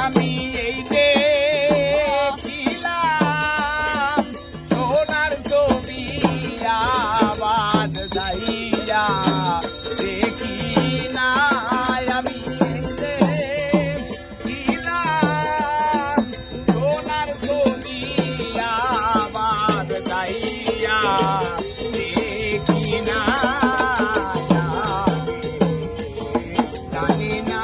আমি এই দেখিলাম সোনার ছবি আবার যাইয়া দেখি না আমি এই দেখিলাম সোনার ছবি আবার যাইয়া দেখি না জানি না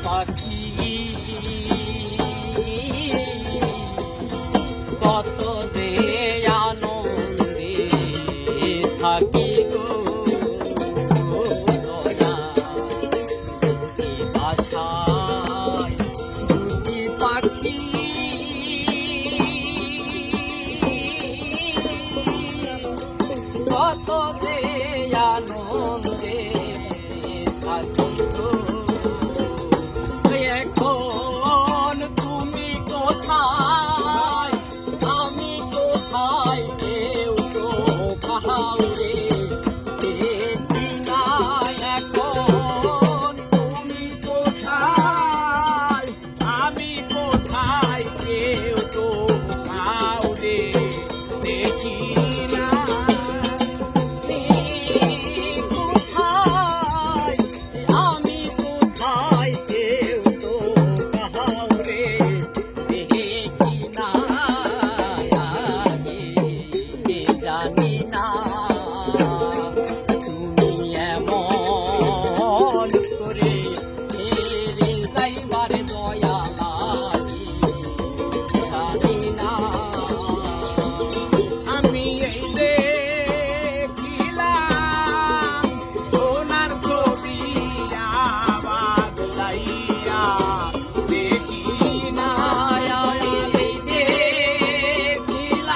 পাখি কত যে আনন্দে থাকি গো দয়া এ বাসায় দুটি পাখি কত যে আনন্দে থাকি গো। এখন তুমি কোথায় আমি কোথায় কেউ তো কাহাও রে দেখি না। এখন তুমি কোথায় আমি কোথায় কেউ তো কাহাও রে দেখি না। আমি কোথায় কেউ তো কাহাও রে দেখি না। জানি না তুমি এমন করে ছেড়ে যাইবার দয়া লাগে জানি না। আমি এই দেখিলাম সোনার ছবি আবার যাইয়া দেখি না। আমি এই দেখিলাম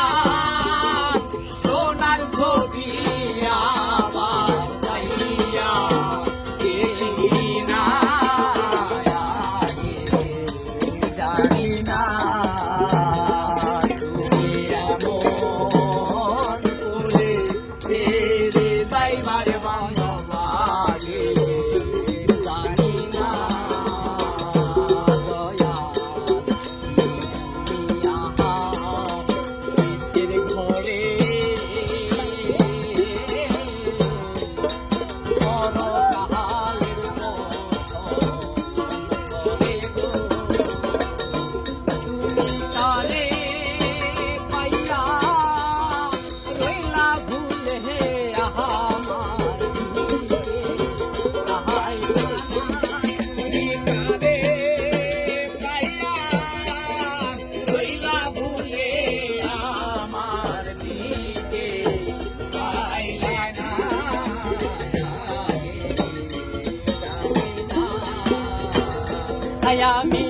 সোনার ছবি আবার যাইয়া দেখি না। জানি না তুমি এমন করে ছেড়ে যাইবার ভালো লাগে জানি না। দয়া শেষের ঘরে পরকালের করে গো তুমি তারে পাইয়া রইলা ভুলে আমার আহাই তুমি তারে পাইয়া রইলা ভুলে আমার দিকে পাইলা না। আমি